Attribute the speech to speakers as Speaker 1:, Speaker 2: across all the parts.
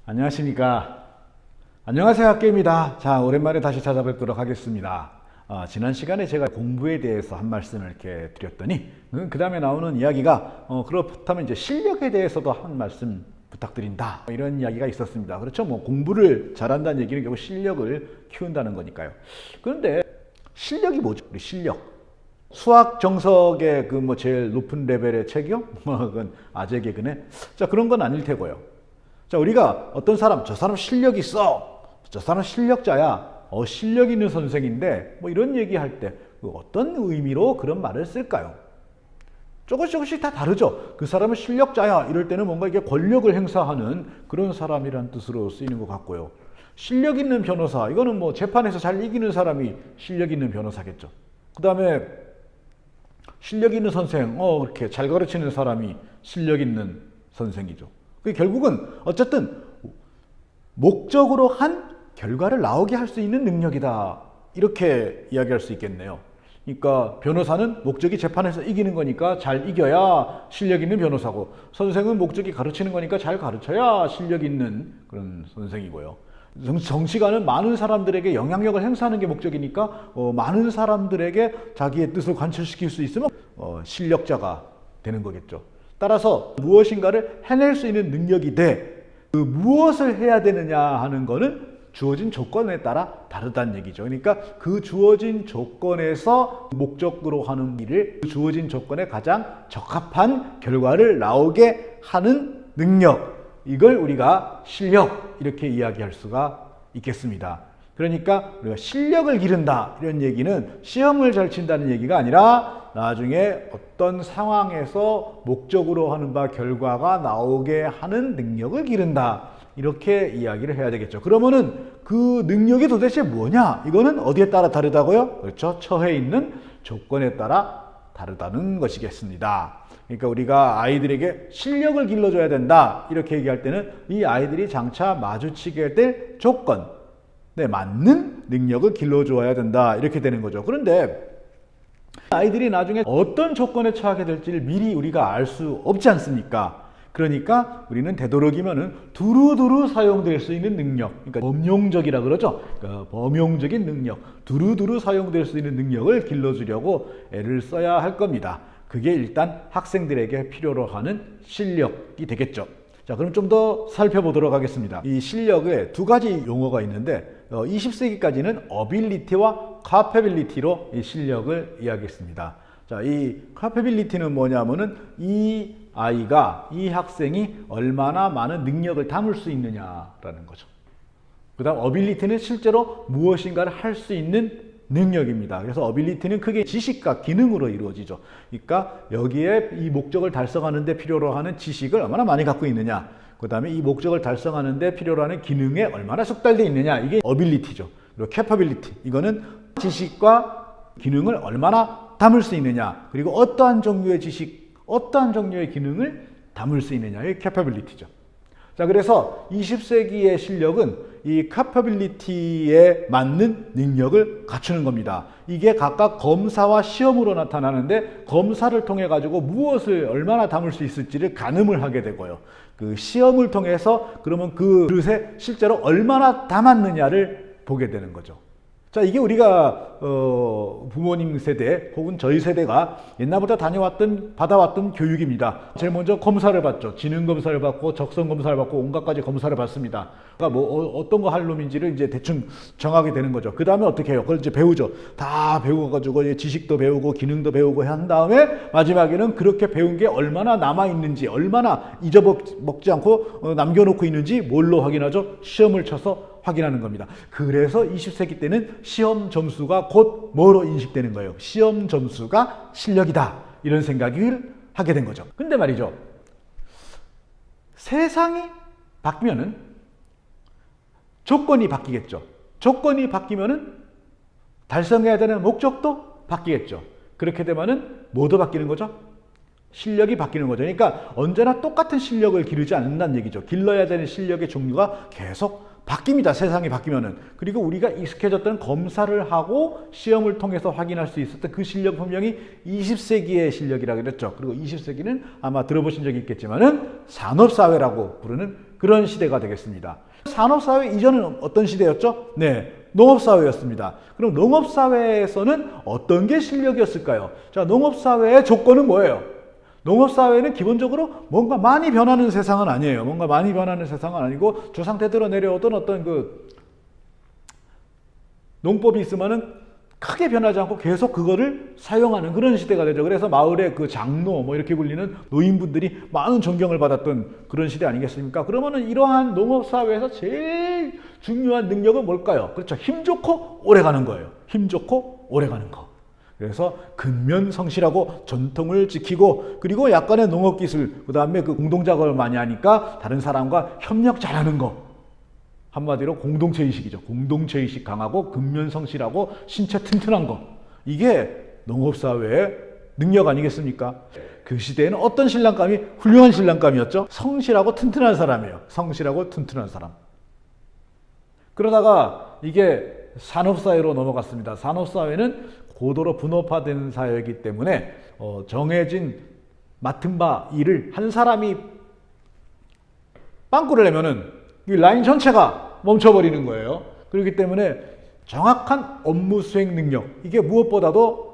Speaker 1: 안녕하십니까. 안녕하세요, 학교입니다. 자, 오랜만에 다시 찾아뵙도록 하겠습니다. 지난 시간에 제가 공부에 대해서 한 말씀을 이렇게 드렸더니 그 다음에 나오는 이야기가 그렇다면 이제 실력에 대해서도 한 말씀 부탁드린다, 이런 이야기가 있었습니다. 그렇죠. 뭐 공부를 잘한다는 얘기는 결국 실력을 키운다는 거니까요. 그런데 실력이 뭐죠? 우리 실력. 수학 정석의 그 뭐 제일 높은 레벨의 책이요? 그건 아재 개그네. 자, 그런 건 아닐 테고요. 자, 우리가 어떤 사람, 저 사람 실력 있어, 저 사람 실력자야, 실력 있는 선생인데, 뭐 이런 얘기할 때 어떤 의미로 그런 말을 쓸까요? 조금씩 다 다르죠. 그 사람은 실력자야 이럴 때는 뭔가 이게 권력을 행사하는 그런 사람이란 뜻으로 쓰이는 것 같고요. 실력 있는 변호사, 이거는 뭐 재판에서 잘 이기는 사람이 실력 있는 변호사겠죠. 그 다음에 실력 있는 선생, 그렇게 잘 가르치는 사람이 실력 있는 선생이죠. 그게 결국은 어쨌든 목적으로 한 결과를 나오게 할 수 있는 능력이다, 이렇게 이야기할 수 있겠네요. 그러니까 변호사는 목적이 재판에서 이기는 거니까 잘 이겨야 실력 있는 변호사고, 선생은 목적이 가르치는 거니까 잘 가르쳐야 실력 있는 그런 선생이고요. 정치가는 많은 사람들에게 영향력을 행사하는 게 목적이니까 많은 사람들에게 자기의 뜻을 관철시킬 수 있으면 실력자가 되는 거겠죠. 따라서 무엇인가를 해낼 수 있는 능력이 돼, 그 무엇을 해야 되느냐 하는 거는 주어진 조건에 따라 다르다는 얘기죠. 그러니까 그 주어진 조건에서 목적으로 하는 일을 그 주어진 조건에 가장 적합한 결과를 나오게 하는 능력, 이걸 우리가 실력, 이렇게 이야기할 수가 있겠습니다. 그러니까 우리가 실력을 기른다, 이런 얘기는 시험을 잘 친다는 얘기가 아니라 나중에 어떤 상황에서 목적으로 하는 바 결과가 나오게 하는 능력을 기른다, 이렇게 이야기를 해야 되겠죠. 그러면은 그 능력이 도대체 뭐냐? 이거는 어디에 따라 다르다고요? 그렇죠. 처해 있는 조건에 따라 다르다는 것이겠습니다. 그러니까 우리가 아이들에게 실력을 길러줘야 된다, 이렇게 얘기할 때는 이 아이들이 장차 마주치게 될 조건에 맞는 능력을 길러줘야 된다, 이렇게 되는 거죠. 그런데 아이들이 나중에 어떤 조건에 처하게 될지를 미리 우리가 알 수 없지 않습니까? 그러니까 우리는 되도록이면은 두루두루 사용될 수 있는 능력, 그러니까 범용적이라 그러죠. 그러니까 범용적인 능력, 두루두루 사용될 수 있는 능력을 길러주려고 애를 써야 할 겁니다. 그게 일단 학생들에게 필요로 하는 실력이 되겠죠. 자, 그럼 좀 더 살펴보도록 하겠습니다. 이 실력에 두 가지 용어가 있는데 20세기까지는 어빌리티와 카패빌리티로 이 실력을 이야기했습니다. 자, 이 카패빌리티는 뭐냐면은 이 아이가, 이 학생이 얼마나 많은 능력을 담을 수 있느냐라는 거죠. 그 다음 어빌리티는 실제로 무엇인가를 할 수 있는 능력입니다. 그래서 어빌리티는 크게 지식과 기능으로 이루어지죠. 그러니까 여기에 이 목적을 달성하는 데 필요로 하는 지식을 얼마나 많이 갖고 있느냐, 그 다음에 이 목적을 달성하는 데 필요로 하는 기능에 얼마나 숙달되어 있느냐, 이게 어빌리티죠. 그리고 캐퍼빌리티, 이거는 지식과 기능을 얼마나 담을 수 있느냐, 그리고 어떠한 종류의 지식, 어떠한 종류의 기능을 담을 수 있느냐의 캐퍼빌리티죠. 자, 그래서 20세기의 실력은 이 캐퍼빌리티에 맞는 능력을 갖추는 겁니다. 이게 각각 검사와 시험으로 나타나는데, 검사를 통해 가지고 무엇을 얼마나 담을 수 있을지를 가늠을 하게 되고요. 그 시험을 통해서 그러면 그 그릇에 실제로 얼마나 담았느냐를 보게 되는 거죠. 자, 이게 우리가 부모님 세대 혹은 저희 세대가 옛날부터 받아왔던 교육입니다. 제일 먼저 검사를 받죠. 지능 검사를 받고 적성 검사를 받고 온갖 가지 검사를 받습니다. 그러니까 뭐 어떤 거 할 놈인지를 이제 대충 정하게 되는 거죠. 그 다음에 어떻게 해요? 그걸 이제 배우죠. 다 배워가지고 지식도 배우고 기능도 배우고 한 다음에 마지막에는 그렇게 배운 게 얼마나 남아 있는지, 얼마나 잊어먹지 않고 남겨놓고 있는지 뭘로 확인하죠? 시험을 쳐서 확인하는 겁니다. 그래서 20세기 때는 시험 점수가 곧 뭐로 인식되는 거예요? 시험 점수가 실력이다, 이런 생각을 하게 된 거죠. 근데 말이죠, 세상이 바뀌면은 조건이 바뀌겠죠. 조건이 바뀌면은 달성해야 되는 목적도 바뀌겠죠. 그렇게 되면은 뭐도 바뀌는 거죠? 실력이 바뀌는 거죠. 그러니까 언제나 똑같은 실력을 기르지 않는다는 얘기죠. 길러야 되는 실력의 종류가 계속 바뀝니다. 세상이 바뀌면은. 그리고 우리가 익숙해졌던 검사를 하고 시험을 통해서 확인할 수 있었던 그 실력 분명히 20세기의 실력이라고 그랬죠. 그리고 20세기는 아마 들어보신 적이 있겠지만은 산업사회라고 부르는 그런 시대가 되겠습니다. 산업사회 이전은 어떤 시대였죠? 네, 농업사회였습니다. 그럼 농업사회에서는 어떤 게 실력이었을까요? 자, 농업사회의 조건은 뭐예요? 농업사회는 기본적으로 뭔가 많이 변하는 세상은 아니에요. 뭔가 많이 변하는 세상은 아니고 조상태대로 내려오던 어떤 그 농법이 있으면은 크게 변하지 않고 계속 그거를 사용하는 그런 시대가 되죠. 그래서 마을의 그 장로 뭐 이렇게 불리는 노인분들이 많은 존경을 받았던 그런 시대 아니겠습니까? 그러면은 이러한 농업사회에서 제일 중요한 능력은 뭘까요? 그렇죠. 힘 좋고 오래 가는 거예요. 힘 좋고 오래 가는 거. 그래서 근면성실하고 전통을 지키고 그리고 약간의 농업기술 그 다음에 그 공동작업을 많이 하니까 다른 사람과 협력 잘하는 거. 한마디로 공동체의식이죠. 공동체의식 강하고 근면성실하고 신체 튼튼한 거. 이게 농업사회의 능력 아니겠습니까? 그 시대에는 어떤 신랑감이 훌륭한 신랑감이었죠? 성실하고 튼튼한 사람이에요. 성실하고 튼튼한 사람. 그러다가 이게 산업사회로 넘어갔습니다. 산업사회는 고도로 분업화된 사회이기 때문에 정해진 맡은 바 일을 한 사람이 빵꾸를 내면은 이 라인 전체가 멈춰버리는 거예요. 그렇기 때문에 정확한 업무 수행 능력 이게 무엇보다도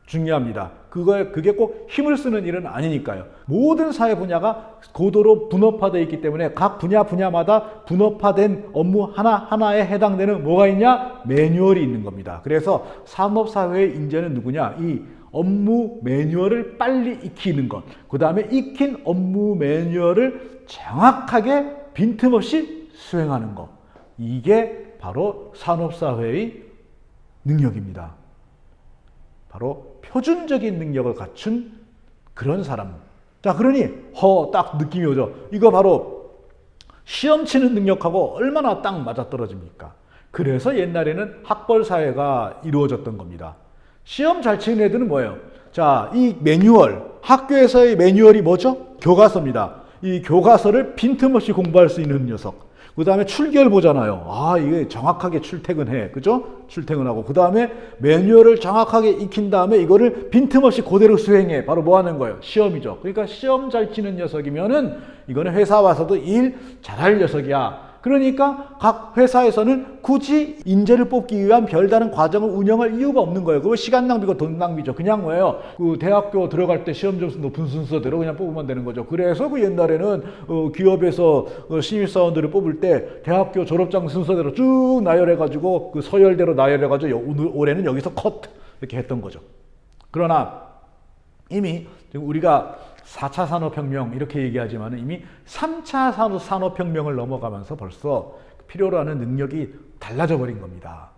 Speaker 1: 중요합니다. 그게 꼭 힘을 쓰는 일은 아니니까요. 모든 사회 분야가 고도로 분업화되어 있기 때문에 각 분야마다 분업화된 업무 하나하나에 해당되는 뭐가 있냐? 매뉴얼이 있는 겁니다. 그래서 산업사회의 인재는 누구냐? 이 업무 매뉴얼을 빨리 익히는 것. 그 다음에 익힌 업무 매뉴얼을 정확하게 빈틈없이 수행하는 것. 이게 바로 산업사회의 능력입니다. 바로 표준적인 능력을 갖춘 그런 사람. 자, 그러니 딱 느낌이 오죠. 이거 바로 시험 치는 능력하고 얼마나 딱 맞아떨어집니까? 그래서 옛날에는 학벌사회가 이루어졌던 겁니다. 시험 잘 치는 애들은 뭐예요? 자, 이 매뉴얼, 학교에서의 매뉴얼이 뭐죠? 교과서입니다. 이 교과서를 빈틈없이 공부할 수 있는 녀석. 그 다음에 출결 보잖아요. 이게 정확하게 출퇴근해. 그죠? 출퇴근하고. 그 다음에 매뉴얼을 정확하게 익힌 다음에 이거를 빈틈없이 그대로 수행해. 바로 뭐 하는 거예요? 시험이죠. 그러니까 시험 잘 치는 녀석이면은 이거는 회사 와서도 일 잘할 녀석이야. 그러니까 각 회사에서는 굳이 인재를 뽑기 위한 별다른 과정을 운영할 이유가 없는 거예요. 그거 시간 낭비고 돈 낭비죠. 그냥 뭐예요? 그 대학교 들어갈 때 시험 점수 높은 순서대로 그냥 뽑으면 되는 거죠. 그래서 그 옛날에는 기업에서 신입사원들을 뽑을 때 대학교 졸업장 순서대로 쭉 나열해가지고 그 서열대로 나열해가지고 올해는 여기서 컷 이렇게 했던 거죠. 그러나 이미 우리가 4차 산업혁명 이렇게 얘기하지만 이미 3차 산업혁명을 넘어가면서 벌써 필요로 하는 능력이 달라져 버린 겁니다.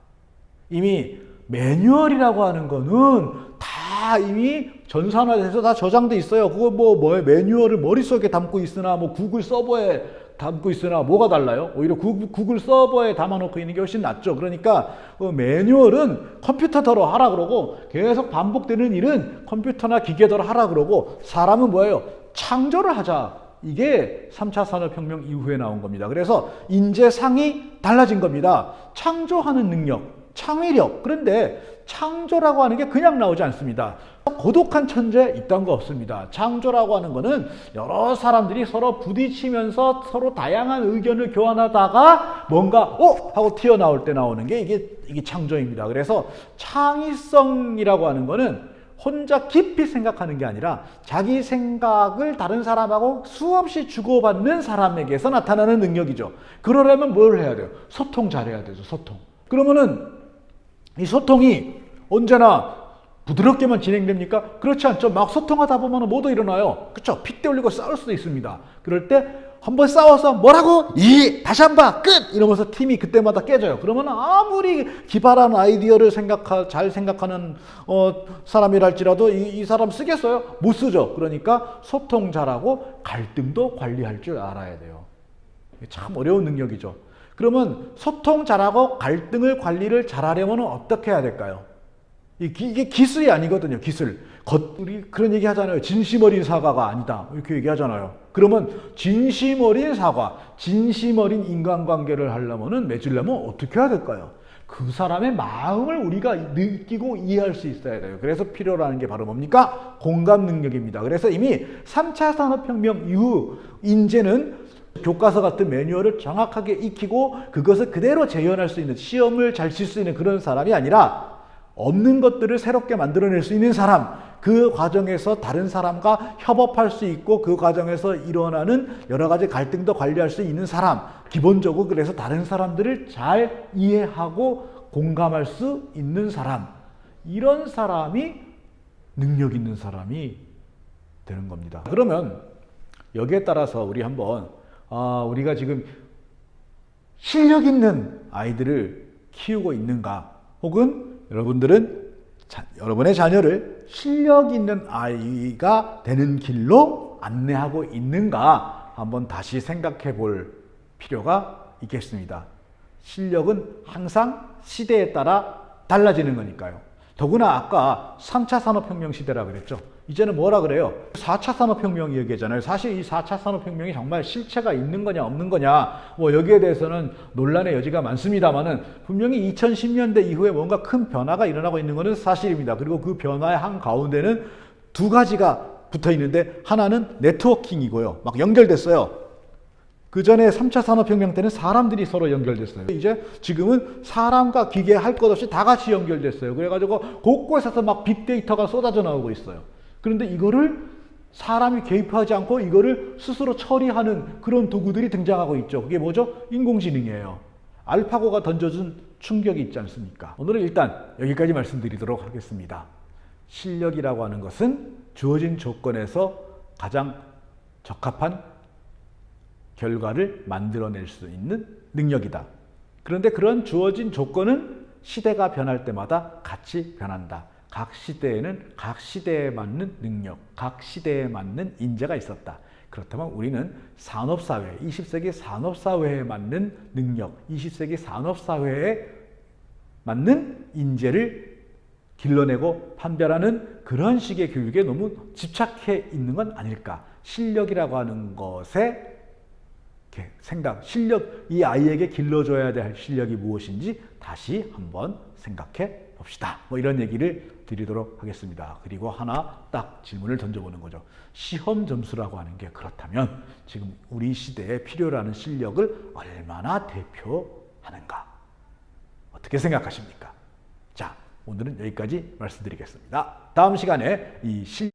Speaker 1: 이미 매뉴얼이라고 하는 거는 다 이미 전산화돼서 다 저장돼 있어요. 그거 매뉴얼을 머릿속에 담고 있으나 구글 서버에 담고 있으나 뭐가 달라요? 오히려 구글 서버에 담아놓고 있는 게 훨씬 낫죠. 그러니까 매뉴얼은 컴퓨터더러 하라 그러고 계속 반복되는 일은 컴퓨터나 기계더러 하라 그러고 사람은 뭐예요? 창조를 하자. 이게 3차 산업혁명 이후에 나온 겁니다. 그래서 인재상이 달라진 겁니다. 창조하는 능력, 창의력. 그런데 창조라고 하는 게 그냥 나오지 않습니다. 고독한 천재 이딴 거 없습니다. 창조라고 하는 거는 여러 사람들이 서로 부딪히면서 서로 다양한 의견을 교환하다가 뭔가 하고 튀어나올 때 나오는 게 이게 창조입니다. 그래서 창의성이라고 하는 거는 혼자 깊이 생각하는 게 아니라 자기 생각을 다른 사람하고 수없이 주고받는 사람에게서 나타나는 능력이죠. 그러려면 뭘 해야 돼요? 소통 잘해야 되죠. 소통. 그러면은 이 소통이 언제나 부드럽게만 진행됩니까? 그렇지 않죠. 막 소통하다 보면 뭐도 일어나요. 그렇죠. 핏대 올리고 싸울 수도 있습니다. 그럴 때 한번 싸워서 뭐라고? 다시 한 번 끝! 이러면서 팀이 그때마다 깨져요. 그러면 아무리 기발한 아이디어를 잘 생각하는 사람이랄지라도 이 사람 쓰겠어요? 못 쓰죠. 그러니까 소통 잘하고 갈등도 관리할 줄 알아야 돼요. 참 어려운 능력이죠. 그러면 소통 잘하고 갈등을 관리를 잘하려면 어떻게 해야 될까요? 이게 기술이 아니거든요. 기술. 우리 그런 얘기 하잖아요. 진심 어린 사과가 아니다. 이렇게 얘기하잖아요. 그러면 진심 어린 사과, 진심 어린 인간관계를 하려면은 맺으려면 어떻게 해야 될까요? 그 사람의 마음을 우리가 느끼고 이해할 수 있어야 돼요. 그래서 필요로 하는 게 바로 뭡니까? 공감 능력입니다. 그래서 이미 3차 산업혁명 이후 인제는 교과서 같은 매뉴얼을 정확하게 익히고 그것을 그대로 재현할 수 있는, 시험을 잘 칠 수 있는 그런 사람이 아니라 없는 것들을 새롭게 만들어낼 수 있는 사람, 그 과정에서 다른 사람과 협업할 수 있고 그 과정에서 일어나는 여러 가지 갈등도 관리할 수 있는 사람, 기본적으로 그래서 다른 사람들을 잘 이해하고 공감할 수 있는 사람, 이런 사람이 능력 있는 사람이 되는 겁니다. 그러면 여기에 따라서 우리 한번 우리가 지금 실력 있는 아이들을 키우고 있는가, 혹은 여러분들은 여러분의 자녀를 실력 있는 아이가 되는 길로 안내하고 있는가 한번 다시 생각해 볼 필요가 있겠습니다. 실력은 항상 시대에 따라 달라지는 거니까요. 더구나 아까 3차 산업혁명 시대라 그랬죠. 이제는 뭐라 그래요? 4차 산업혁명 얘기잖아요. 사실 이 4차 산업혁명이 정말 실체가 있는 거냐 없는 거냐, 뭐 여기에 대해서는 논란의 여지가 많습니다만은 분명히 2010년대 이후에 뭔가 큰 변화가 일어나고 있는 것은 사실입니다. 그리고 그 변화의 한 가운데는 두 가지가 붙어 있는데, 하나는 네트워킹이고요. 막 연결됐어요. 그 전에 3차 산업혁명 때는 사람들이 서로 연결됐어요. 이제 지금은 사람과 기계 할 것 없이 다 같이 연결됐어요. 그래가지고 곳곳에서 막 빅데이터가 쏟아져 나오고 있어요. 그런데 이거를 사람이 개입하지 않고 이거를 스스로 처리하는 그런 도구들이 등장하고 있죠. 그게 뭐죠? 인공지능이에요. 알파고가 던져준 충격이 있지 않습니까? 오늘은 일단 여기까지 말씀드리도록 하겠습니다. 실력이라고 하는 것은 주어진 조건에서 가장 적합한 결과를 만들어낼 수 있는 능력이다. 그런데 그런 주어진 조건은 시대가 변할 때마다 같이 변한다. 각 시대에는 각 시대에 맞는 능력, 각 시대에 맞는 인재가 있었다. 그렇다면 우리는 산업사회, 20세기 산업사회에 맞는 능력, 20세기 산업사회에 맞는 인재를 길러내고 판별하는 그런 식의 교육에 너무 집착해 있는 건 아닐까. 실력이라고 하는 것에 실력, 이 아이에게 길러줘야 될 실력이 무엇인지 다시 한번 생각해 봅시다. 뭐 이런 얘기를 드리도록 하겠습니다. 그리고 하나 딱 질문을 던져보는 거죠. 시험 점수라고 하는 게 그렇다면 지금 우리 시대에 필요로 하는 실력을 얼마나 대표하는가? 어떻게 생각하십니까? 자, 오늘은 여기까지 말씀드리겠습니다. 다음 시간에 이